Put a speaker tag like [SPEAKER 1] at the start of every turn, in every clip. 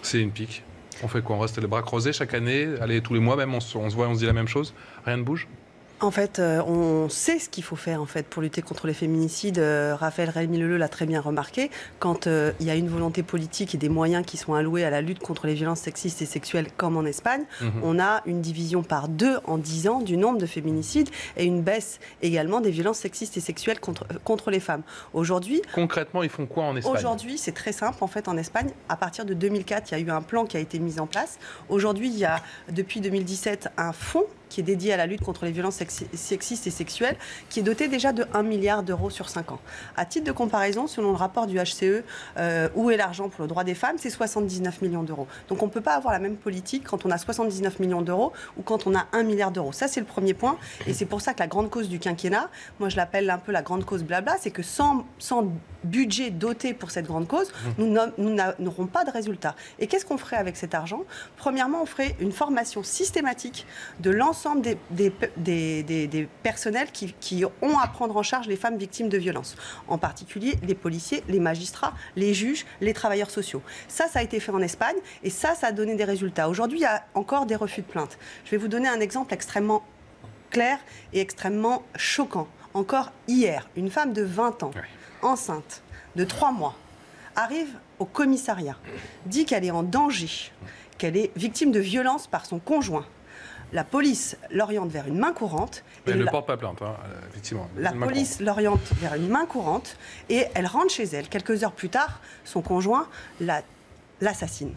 [SPEAKER 1] C'est une pique. On fait quoi? On reste les bras croisés chaque année? Allez, tous les mois même, on se voit, on se dit la même chose? Rien ne bouge?
[SPEAKER 2] En fait, on sait ce qu'il faut faire en fait, pour lutter contre les féminicides. Raphaël Rémy-Leleu l'a très bien remarqué. Quand il y a une volonté politique et des moyens qui sont alloués à la lutte contre les violences sexistes et sexuelles, comme en Espagne, on a une division par 2 en 10 ans du nombre de féminicides et une baisse également des violences sexistes et sexuelles contre les femmes. Aujourd'hui,
[SPEAKER 1] concrètement, ils font quoi en Espagne?
[SPEAKER 2] Aujourd'hui, c'est très simple. En fait, en Espagne, à partir de 2004, il y a eu un plan qui a été mis en place. Aujourd'hui, il y a, depuis 2017, un fonds qui est dédié à la lutte contre les violences sexistes et sexuelles, qui est doté déjà de 1 milliard d'euros sur 5 ans. À titre de comparaison, selon le rapport du HCE, où est l'argent pour le droit des femmes, c'est 79 millions d'euros. Donc on ne peut pas avoir la même politique quand on a 79 millions d'euros ou quand on a 1 milliard d'euros. Ça, c'est le premier point. Et c'est pour ça que la grande cause du quinquennat, moi je l'appelle un peu la grande cause blabla, c'est que sans budget doté pour cette grande cause, nous n'aurons pas de résultat. Et qu'est-ce qu'on ferait avec cet argent? Premièrement, on ferait une formation systématique de l'ensemble des personnels qui ont à prendre en charge les femmes victimes de violences. En particulier les policiers, les magistrats, les juges, les travailleurs sociaux. Ça a été fait en Espagne et ça a donné des résultats. Aujourd'hui, il y a encore des refus de plainte. Je vais vous donner un exemple extrêmement clair et extrêmement choquant. Encore hier, une femme de 20 ans, enceinte de 3 mois, arrive au commissariat, dit qu'elle est en danger, qu'elle est victime de violences par son conjoint. La police l'oriente vers une main courante.
[SPEAKER 1] Elle ne porte pas plainte, effectivement.
[SPEAKER 2] La police l'oriente vers une main courante et elle rentre chez elle. Quelques heures plus tard, son conjoint l'assassine.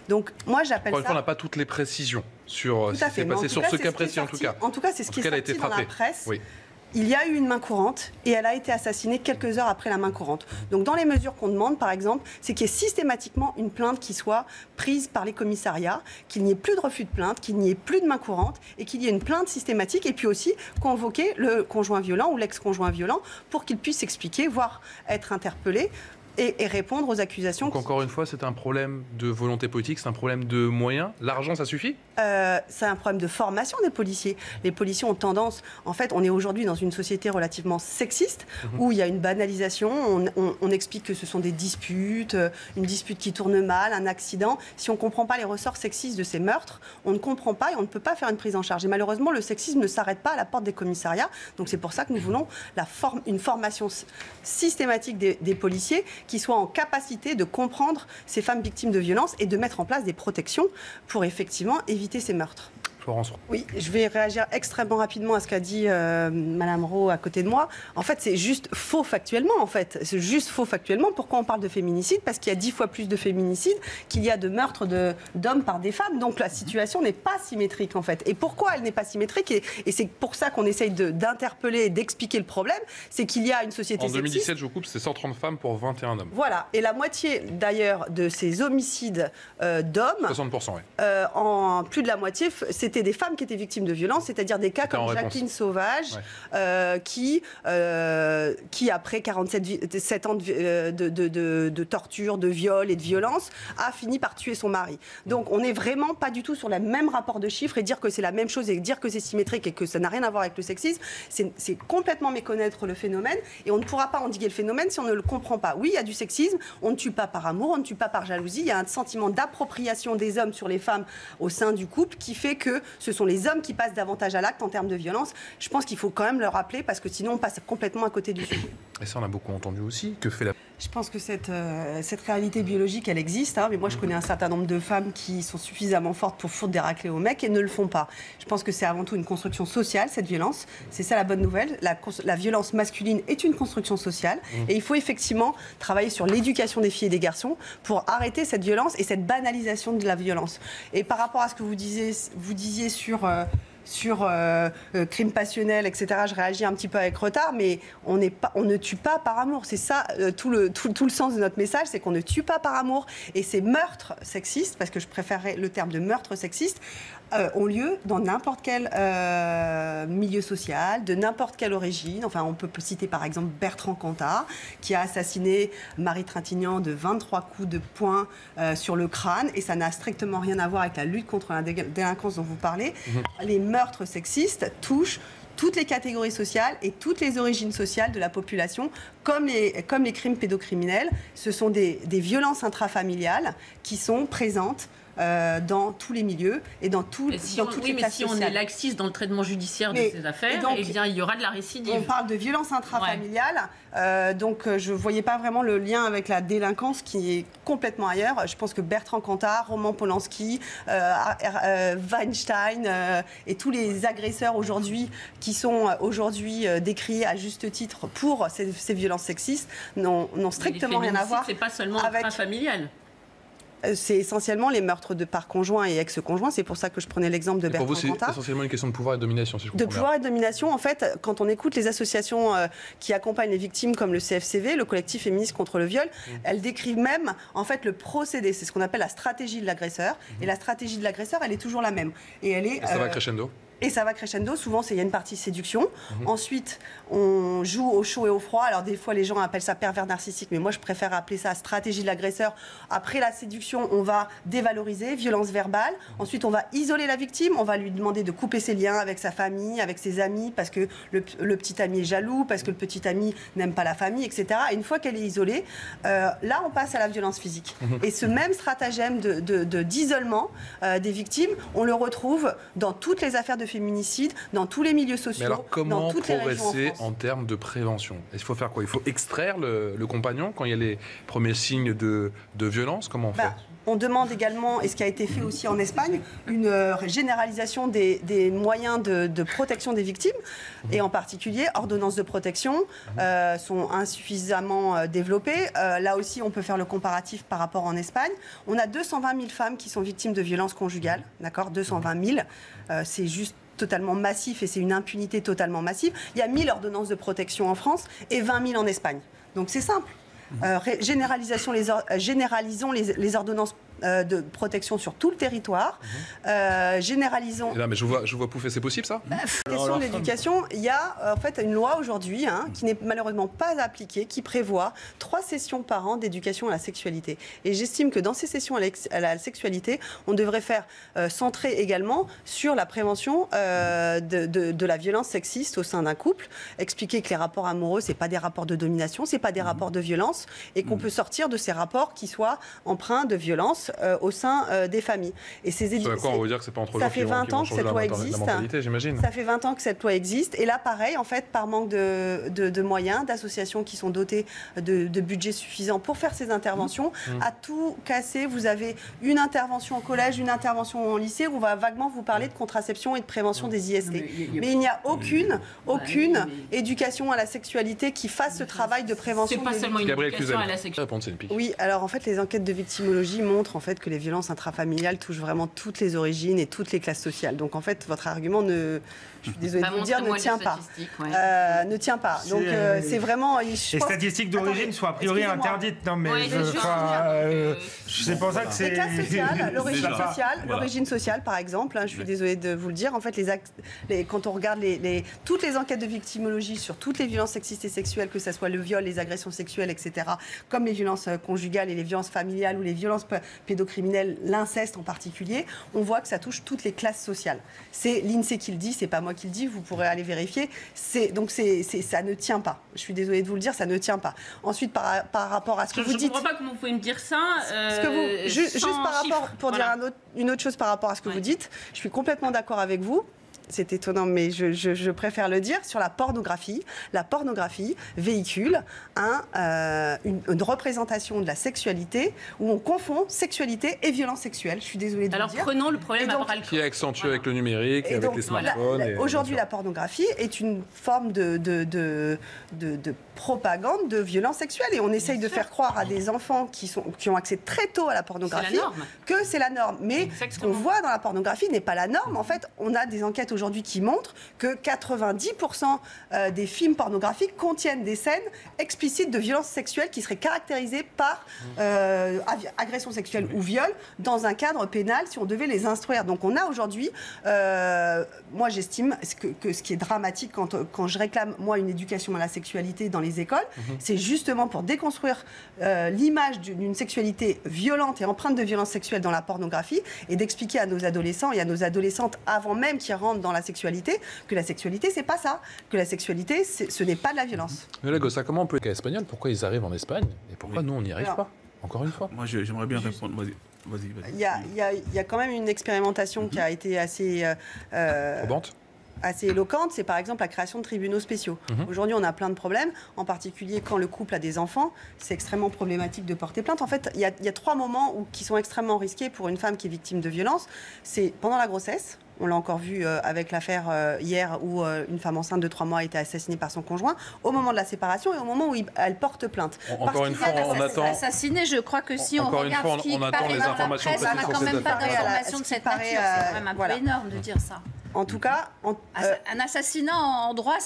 [SPEAKER 2] Donc, moi, j'appelle ça...
[SPEAKER 1] On n'a pas toutes les précisions sur ce qui s'est passé, sur ce cas précis, en tout cas.
[SPEAKER 2] En tout cas, c'est ce qui est sorti dans la presse. Oui. Il y a eu une main courante et elle a été assassinée quelques heures après la main courante. Donc dans les mesures qu'on demande, par exemple, c'est qu'il y ait systématiquement une plainte qui soit prise par les commissariats, qu'il n'y ait plus de refus de plainte, qu'il n'y ait plus de main courante et qu'il y ait une plainte systématique et puis aussi convoquer le conjoint violent ou l'ex-conjoint violent pour qu'il puisse expliquer, voire être interpellé et répondre aux accusations.
[SPEAKER 1] Donc encore une fois, c'est un problème de volonté politique, c'est un problème de moyens. L'argent, ça suffit?
[SPEAKER 2] C'est un problème de formation des policiers. Les policiers ont tendance... En fait, on est aujourd'hui dans une société relativement sexiste, où il y a une banalisation, on explique que ce sont des disputes, une dispute qui tourne mal, un accident. Si on ne comprend pas les ressorts sexistes de ces meurtres, on ne comprend pas et on ne peut pas faire une prise en charge. Et malheureusement, le sexisme ne s'arrête pas à la porte des commissariats. Donc c'est pour ça que nous voulons une formation systématique des policiers qui soient en capacité de comprendre ces femmes victimes de violences et de mettre en place des protections pour effectivement éviter ces meurtres.
[SPEAKER 1] Florence.
[SPEAKER 2] Oui, je vais réagir extrêmement rapidement à ce qu'a dit Madame Rau à côté de moi. En fait, c'est juste faux factuellement. En fait, c'est juste faux factuellement. Pourquoi on parle de féminicide? Parce qu'il y a 10 fois plus de féminicides qu'il y a de meurtres d'hommes par des femmes. Donc la situation n'est pas symétrique en fait. Et pourquoi elle n'est pas symétrique? Et c'est pour ça qu'on essaye d'interpeller et d'expliquer le problème. C'est qu'il y a une société sexiste.
[SPEAKER 1] En 2017, je vous coupe, c'est 130 femmes pour 21 hommes.
[SPEAKER 2] Voilà. Et la moitié d'ailleurs de ces homicides d'hommes,
[SPEAKER 1] 60%, oui.
[SPEAKER 2] En plus de la moitié, c'était des femmes qui étaient victimes de violences, c'est-à-dire des cas comme Jacqueline Sauvage, qui après 47 ans de torture, de viol et de violence, a fini par tuer son mari. Donc on n'est vraiment pas du tout sur le même rapport de chiffres et dire que c'est la même chose et dire que c'est symétrique et que ça n'a rien à voir avec le sexisme, c'est complètement méconnaître le phénomène et on ne pourra pas endiguer le phénomène si on ne le comprend pas. Oui, il y a du sexisme, on ne tue pas par amour, on ne tue pas par jalousie, il y a un sentiment d'appropriation des hommes sur les femmes au sein du couple qui fait que ce sont les hommes qui passent davantage à l'acte en termes de violence. Je pense qu'il faut quand même le rappeler parce que sinon on passe complètement à côté du sujet.
[SPEAKER 1] Et ça on a beaucoup entendu aussi. Que fait la...
[SPEAKER 2] Je pense que cette réalité biologique, elle existe. Mais moi, je connais un certain nombre de femmes qui sont suffisamment fortes pour foutre des raclées aux mecs et ne le font pas. Je pense que c'est avant tout une construction sociale, cette violence. C'est ça la bonne nouvelle. La violence masculine est une construction sociale. Et il faut effectivement travailler sur l'éducation des filles et des garçons pour arrêter cette violence et cette banalisation de la violence. Et par rapport à ce que vous disiez sur crime passionnel, etc. Je réagis un petit peu avec retard, mais on ne tue pas par amour. C'est ça tout le sens de notre message, c'est qu'on ne tue pas par amour. Et ces meurtres sexistes, parce que je préférerais le terme de meurtre sexiste, ont lieu dans n'importe quel milieu social, de n'importe quelle origine. Enfin, on peut citer par exemple Bertrand Cantat, qui a assassiné Marie Trintignant de 23 coups de poing sur le crâne, et ça n'a strictement rien à voir avec la lutte contre la délinquance dont vous parlez. Les meurtres sexistes touchent toutes les catégories sociales et toutes les origines sociales de la population, comme les crimes pédocriminels, ce sont des violences intrafamiliales qui sont présentes dans tous les milieux et dans toutes les classes sociales.
[SPEAKER 3] Mais si on est laxiste dans le traitement judiciaire de ces affaires, eh bien, il y aura de la récidive.
[SPEAKER 2] On parle de violence intrafamiliale, donc je ne voyais pas vraiment le lien avec la délinquance qui est complètement ailleurs. Je pense que Bertrand Cantat, Roman Polanski, Weinstein et tous les agresseurs aujourd'hui qui sont aujourd'hui décriés à juste titre pour ces violences sexistes n'ont strictement rien à voir.
[SPEAKER 3] C'est pas seulement intrafamilial.
[SPEAKER 2] C'est essentiellement les meurtres de par conjoint et ex-conjoint. C'est pour ça que je prenais l'exemple de Bertrand Cantat.
[SPEAKER 1] Pour vous, c'est essentiellement une question de pouvoir et de domination, si je comprends bien.
[SPEAKER 2] De pouvoir et de domination. En fait, quand on écoute les associations qui accompagnent les victimes, comme le CFCV, le collectif féministe contre le viol, elles décrivent même en fait le procédé. C'est ce qu'on appelle la stratégie de l'agresseur. Et la stratégie de l'agresseur, elle est toujours la même. Et
[SPEAKER 1] ça va crescendo.
[SPEAKER 2] Et ça va crescendo. Souvent, il y a une partie séduction. Ensuite, on joue au chaud et au froid. Alors, des fois, les gens appellent ça pervers narcissique, mais moi, je préfère appeler ça stratégie de l'agresseur. Après la séduction, on va dévaloriser, violence verbale. Ensuite, on va isoler la victime. On va lui demander de couper ses liens avec sa famille, avec ses amis, parce que le petit ami est jaloux, parce que le petit ami n'aime pas la famille, etc. Et une fois qu'elle est isolée, là, on passe à la violence physique. Et ce même stratagème d'isolement des victimes, on le retrouve dans toutes les affaires de féminicide, dans tous les milieux sociaux,
[SPEAKER 1] alors,
[SPEAKER 2] dans toutes les régions en France.
[SPEAKER 1] Comment progresser en termes de prévention? Il faut faire quoi? Il faut extraire le compagnon quand il y a les premiers signes de violence? Comment on fait?
[SPEAKER 2] On demande également, et ce qui a été fait aussi en Espagne, une généralisation des moyens de protection des victimes, et en particulier, ordonnances de protection sont insuffisamment développées. Là aussi, on peut faire le comparatif par rapport en Espagne. On a 220 000 femmes qui sont victimes de violences conjugales, d'accord, 220 000. C'est juste totalement massif et c'est une impunité totalement massive. Il y a 1000 ordonnances de protection en France et 20 000 en Espagne. Donc c'est simple. Généralisons les ordonnances de protection sur tout le territoire. Généralisons...
[SPEAKER 1] Là, mais je vois pouffer, c'est possible ça?
[SPEAKER 2] Question de l'éducation, il y a en fait une loi aujourd'hui qui n'est malheureusement pas appliquée, qui prévoit 3 sessions par an d'éducation à la sexualité. Et j'estime que dans ces sessions à la sexualité, on devrait faire centrer également sur la prévention de la violence sexiste au sein d'un couple, expliquer que les rapports amoureux, c'est pas des rapports de domination, c'est pas des rapports de violence, et qu'on peut sortir de ces rapports qui soient empreints de violence au sein des familles. Et ces
[SPEAKER 1] on veut dire que c'est pas entre gens qui vont changer la mentalité, j'imagine.
[SPEAKER 2] Ça fait 20 ans que cette loi existe. Et là, pareil, en fait, par manque de moyens, d'associations qui sont dotées de budget suffisant pour faire ces interventions, à tout casser, vous avez une intervention au collège, une intervention au lycée, où on va vaguement vous parler de contraception et de prévention des IST. Mais il n'y a aucune éducation à la sexualité qui fasse ce travail de prévention.
[SPEAKER 3] C'est pas seulement une éducation à la sexualité.
[SPEAKER 2] Oui, alors en fait, les enquêtes de victimologie montrent en fait que les violences intrafamiliales touchent vraiment toutes les origines et toutes les classes sociales. Donc en fait, votre argument je suis désolée de vous le dire, ne tient pas. Ne tient pas. Donc c'est vraiment...
[SPEAKER 4] Les statistiques d'origine sont a priori interdites. Non, mais c'est pour ça que c'est...
[SPEAKER 2] Les classes sociales, l'origine sociale, par exemple, je suis désolée de vous le dire, en fait, quand on regarde toutes les enquêtes de victimologie sur toutes les violences sexistes et sexuelles, que ce soit le viol, les agressions sexuelles, etc., comme les violences conjugales et les violences familiales ou les violences pédocriminelles, l'inceste en particulier, on voit que ça touche toutes les classes sociales. C'est l'INSEE qui le dit, c'est pas moi qui le dis, vous pourrez aller vérifier. Donc ça ne tient pas. Je suis désolée de vous le dire, ça ne tient pas. Ensuite, par rapport à ce que vous dites...
[SPEAKER 3] Je ne comprends pas comment vous pouvez me dire ça.
[SPEAKER 2] Juste par rapport, pour dire une autre chose par rapport à ce que vous dites, je suis complètement d'accord avec vous. C'est étonnant, mais je préfère le dire, sur la pornographie. La pornographie véhicule une représentation de la sexualité où on confond sexualité et violence sexuelle. Je suis désolée de vous le dire.
[SPEAKER 3] Alors prenons le problème
[SPEAKER 1] qui est accentué avec le numérique, et avec les smartphones.
[SPEAKER 2] Aujourd'hui, la pornographie est une forme de propagande de violence sexuelle. Et on essaye de faire croire à des enfants qui ont accès très tôt à la pornographie que c'est la norme. Mais ce qu'on voit dans la pornographie n'est pas la norme. En fait, on a des enquêtes aujourd'hui qui montrent que 90% des films pornographiques contiennent des scènes explicites de violence sexuelle qui seraient caractérisées par agression sexuelle ou viol dans un cadre pénal si on devait les instruire. Donc on a aujourd'hui, moi j'estime que ce qui est dramatique quand je réclame moi une éducation à la sexualité dans les écoles. C'est justement pour déconstruire l'image d'une sexualité violente et empreinte de violence sexuelle dans la pornographie et d'expliquer à nos adolescents et à nos adolescentes avant même qu'ils rentrent dans la sexualité que la sexualité c'est pas ça, que la sexualité ce n'est pas de la violence.
[SPEAKER 1] Mais là, Gossa, comment on peut être espagnol? Pourquoi ils arrivent en Espagne et pourquoi nous on n'y arrive pas? Encore une fois.
[SPEAKER 5] Moi j'aimerais bien répondre. Vas-y.
[SPEAKER 2] Il y a quand même une expérimentation qui a été assez éloquente, c'est par exemple la création de tribunaux spéciaux. Aujourd'hui, on a plein de problèmes, en particulier quand le couple a des enfants, c'est extrêmement problématique de porter plainte. En fait, il y a 3 moments qui sont extrêmement risqués pour une femme qui est victime de violence. C'est pendant la grossesse. On l'a encore vu avec l'affaire hier où une femme enceinte de 3 mois a été assassinée par son conjoint, au moment de la séparation et au moment où elle porte plainte.
[SPEAKER 1] Encore une fois, on attend.
[SPEAKER 3] Assassinée, je crois que si on regarde ce qui
[SPEAKER 1] attend les informations
[SPEAKER 3] on n'a quand même pas d'informations de cette nature. C'est quand même un peu énorme de dire ça.
[SPEAKER 2] En tout cas,
[SPEAKER 3] un assassinat en droit,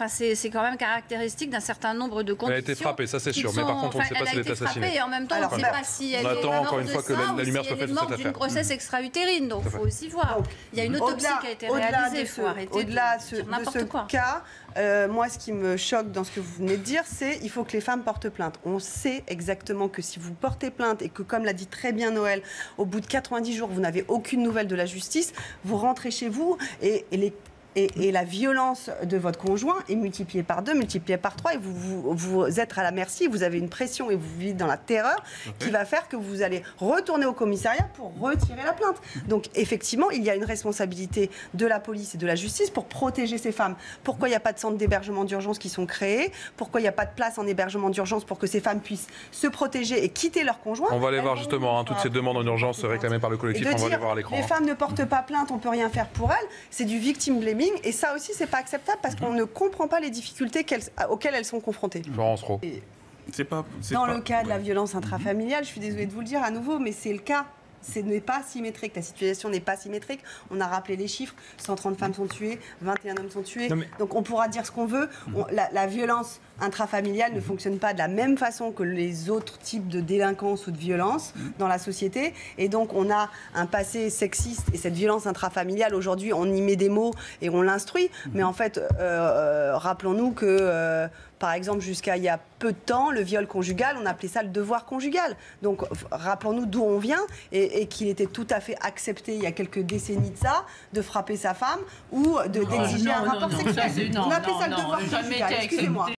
[SPEAKER 3] c'est quand même caractéristique d'un certain nombre de conditions.
[SPEAKER 1] Elle a été frappée, ça c'est sûr, mais par contre on ne sait pas si elle est assassinée.
[SPEAKER 3] Et en même temps, on ne sait pas si elle est morte de ça ou si elle est morte d'une grossesse extra-utérine. Donc il faut aussi voir. Il y a une autopsie qui a été réalisée. Il faut arrêter
[SPEAKER 2] au-delà de ce
[SPEAKER 3] quoi.
[SPEAKER 2] cas, moi ce qui me choque dans ce que vous venez de dire, c'est qu'il faut que les femmes portent plainte. On sait exactement que si vous portez plainte et que, comme l'a dit très bien Noël, au bout de 90 jours, vous n'avez aucune nouvelle de la justice, vous rentrez chez vous et la violence de votre conjoint est multipliée par 2, multipliée par 3, et vous êtes à la merci, vous avez une pression et vous vivez dans la terreur qui va faire que vous allez retourner au commissariat pour retirer la plainte. Donc effectivement, il y a une responsabilité de la police et de la justice pour protéger ces femmes. Pourquoi il n'y a pas de centres d'hébergement d'urgence qui sont créés? Pourquoi il n'y a pas de place en hébergement d'urgence pour que ces femmes puissent se protéger et quitter leur conjoint?
[SPEAKER 1] On va aller voir justement toutes ces demandes en urgence réclamées par le collectif, on va les voir à l'écran.
[SPEAKER 2] Les femmes ne portent pas plainte, on ne peut rien faire pour elles, c'est du victim blaming. Et ça aussi, c'est pas acceptable parce qu'on ne comprend pas les difficultés auxquelles elles sont confrontées.
[SPEAKER 1] Florence Roux.
[SPEAKER 2] Dans le cas de la violence intrafamiliale, je suis désolée de vous le dire à nouveau, mais c'est le cas. Ce n'est pas symétrique, la situation n'est pas symétrique. On a rappelé les chiffres, 130 femmes sont tuées, 21 hommes sont tués. Donc on pourra dire ce qu'on veut. La violence intrafamiliale ne fonctionne pas de la même façon que les autres types de délinquance ou de violence dans la société. Et donc on a un passé sexiste et cette violence intrafamiliale, aujourd'hui on y met des mots et on l'instruit. Mais en fait, rappelons-nous que... par exemple, jusqu'à il y a peu de temps, le viol conjugal, on appelait ça le devoir conjugal. Donc, rappelons-nous d'où on vient et qu'il était tout à fait accepté il y a quelques décennies de ça, de frapper sa femme ou d'exiger un rapport sexuel. On appelait ça le devoir conjugal. Excusez-moi.